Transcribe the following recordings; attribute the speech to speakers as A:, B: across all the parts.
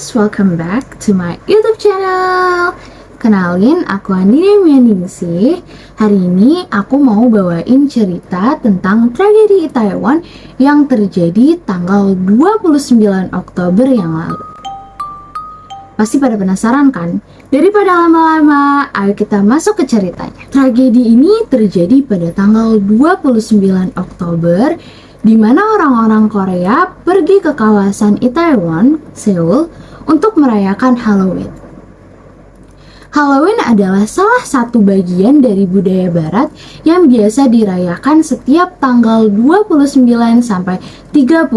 A: guys, welcome back to my YouTube channel. Kenalin, aku Andini Mianingsih. Hari ini aku mau bawain cerita tentang tragedi Itaewon yang terjadi tanggal 29 Oktober yang lalu. Pasti pada penasaran kan? Daripada lama-lama, ayo kita masuk ke ceritanya. Tragedi ini terjadi pada tanggal 29 Oktober di mana orang-orang Korea pergi ke kawasan Itaewon, Seoul, untuk merayakan Halloween. Halloween adalah salah satu bagian dari budaya barat yang biasa dirayakan setiap tanggal 29 sampai 31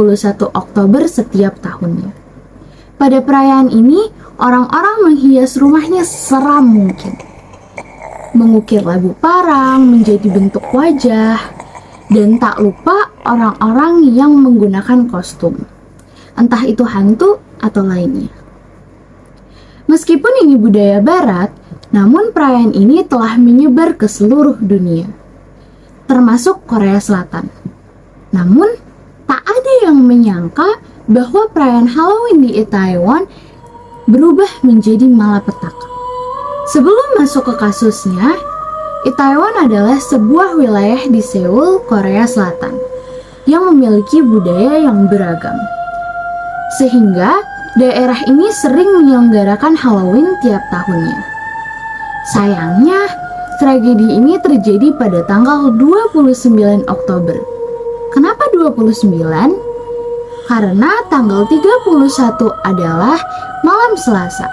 A: Oktober setiap tahunnya. Pada perayaan ini, orang-orang menghias rumahnya seram mungkin. Mengukir labu parang menjadi bentuk wajah, dan tak lupa orang-orang yang menggunakan kostum, entah itu hantu atau lainnya. Meskipun ini budaya barat, namun perayaan ini telah menyebar ke seluruh dunia, termasuk Korea Selatan. Namun, tak ada yang menyangka bahwa perayaan Halloween di Itaewon berubah menjadi malapetaka. Sebelum masuk ke kasusnya, Itaewon adalah sebuah wilayah di Seoul, Korea Selatan, yang memiliki budaya yang beragam. Sehingga daerah ini sering menyelenggarakan Halloween tiap tahunnya. Sayangnya, tragedi ini terjadi pada tanggal 29 Oktober. Kenapa 29? Karena tanggal 31 adalah malam Selasa.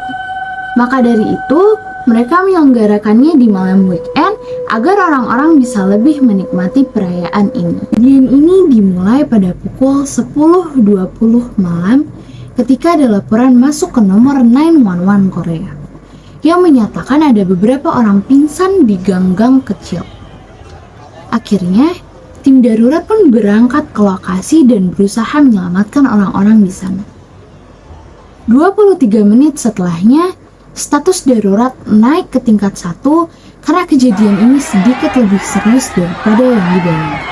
A: Maka dari itu, mereka menyelenggarakannya di malam weekend agar orang-orang bisa lebih menikmati perayaan ini. Kejadian ini dimulai pada pukul 10.20 malam ketika ada laporan masuk ke nomor 911 Korea yang menyatakan ada beberapa orang pingsan di gang-gang kecil. Akhirnya, tim darurat pun berangkat ke lokasi dan berusaha menyelamatkan orang-orang di sana. 23 menit setelahnya, status darurat naik ke tingkat 1 karena kejadian ini sedikit lebih serius daripada yang dibayangkan.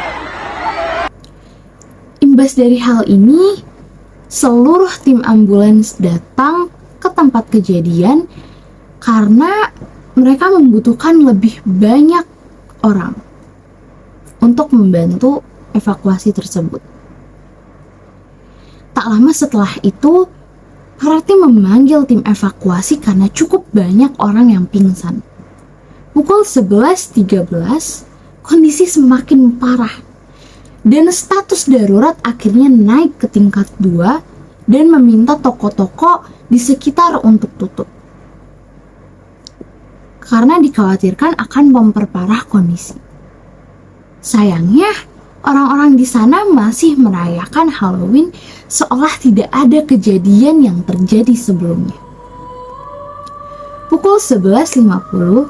A: Imbas dari hal ini, seluruh tim ambulans datang ke tempat kejadian karena mereka membutuhkan lebih banyak orang untuk membantu evakuasi tersebut. Tak lama setelah itu, Harati memanggil tim evakuasi karena cukup banyak orang yang pingsan. Pukul 11.13, kondisi semakin parah dan status darurat akhirnya naik ke tingkat 2 dan meminta toko-toko di sekitar untuk tutup karena dikhawatirkan akan memperparah kondisi. Sayangnya, orang-orang di sana masih merayakan Halloween seolah tidak ada kejadian yang terjadi sebelumnya. Pukul 11.50,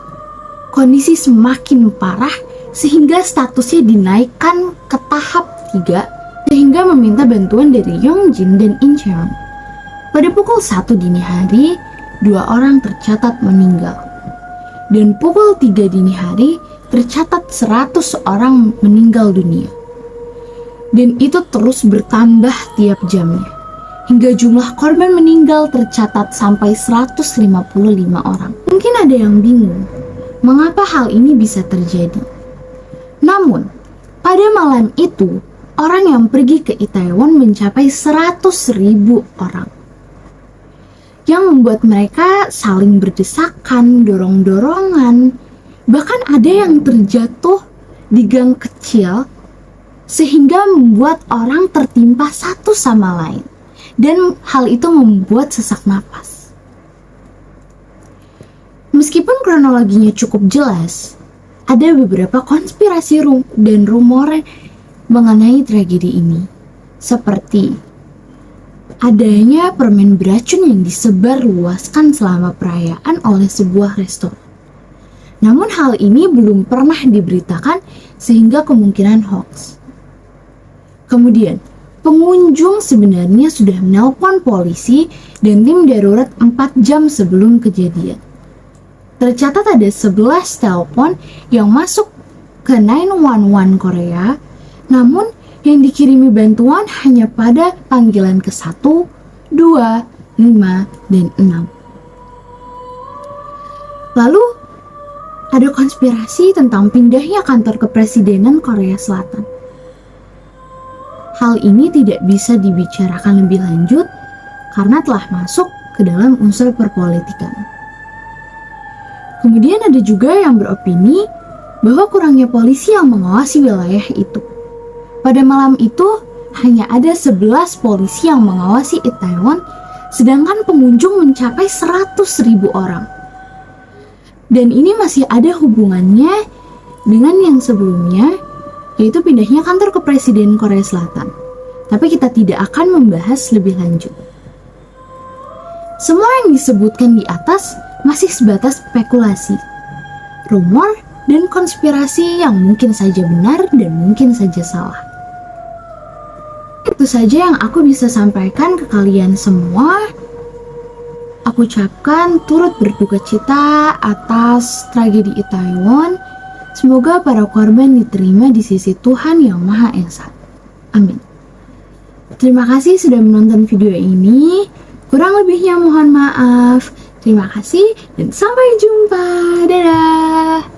A: kondisi semakin parah sehingga statusnya dinaikkan ke tahap 3 sehingga meminta bantuan dari Yongjin dan Incheon. Pada pukul 1 dini hari, 2 orang tercatat meninggal. Dan pukul 3 dini hari, tercatat 100 orang meninggal dunia. Dan itu terus bertambah tiap jamnya, hingga jumlah korban meninggal tercatat sampai 155 orang. Mungkin ada yang bingung, mengapa hal ini bisa terjadi? Namun, pada malam itu, orang yang pergi ke Itaewon mencapai 100.000 orang, yang membuat mereka saling berdesakan, dorong-dorongan, bahkan ada yang terjatuh di gang kecil sehingga membuat orang tertimpa satu sama lain, dan hal itu membuat sesak napas. Meskipun kronologinya cukup jelas, ada beberapa konspirasi dan rumor mengenai tragedi ini, seperti adanya permen beracun yang disebar luaskan selama perayaan oleh sebuah restoran. Namun hal ini belum pernah diberitakan sehingga kemungkinan hoax. Kemudian, pengunjung sebenarnya sudah menelpon polisi dan tim darurat 4 jam sebelum kejadian. Tercatat ada 11 telepon yang masuk ke 911 Korea, namun yang dikirimi bantuan hanya pada panggilan ke 1, 2, 5, dan 6. Lalu, ada konspirasi tentang pindahnya kantor kepresidenan Korea Selatan. Hal ini tidak bisa dibicarakan lebih lanjut karena telah masuk ke dalam unsur perpolitikan. Kemudian ada juga yang beropini bahwa kurangnya polisi yang mengawasi wilayah itu. Pada malam itu, hanya ada 11 polisi yang mengawasi Itaewon, sedangkan pengunjung mencapai 100.000 orang. Dan ini masih ada hubungannya dengan yang sebelumnya, yaitu pindahnya kantor kepresiden Korea Selatan. Tapi kita tidak akan membahas lebih lanjut. Semua yang disebutkan di atas masih sebatas spekulasi, rumor, dan konspirasi yang mungkin saja benar dan mungkin saja salah. Itu saja yang aku bisa sampaikan ke kalian semua. Aku ucapkan turut berduka cita atas tragedi Itaewon. Semoga para korban diterima di sisi Tuhan Yang Maha Esa. Amin. Terima kasih sudah menonton video ini. Kurang lebihnya mohon maaf. Terima kasih dan sampai jumpa. Dadah.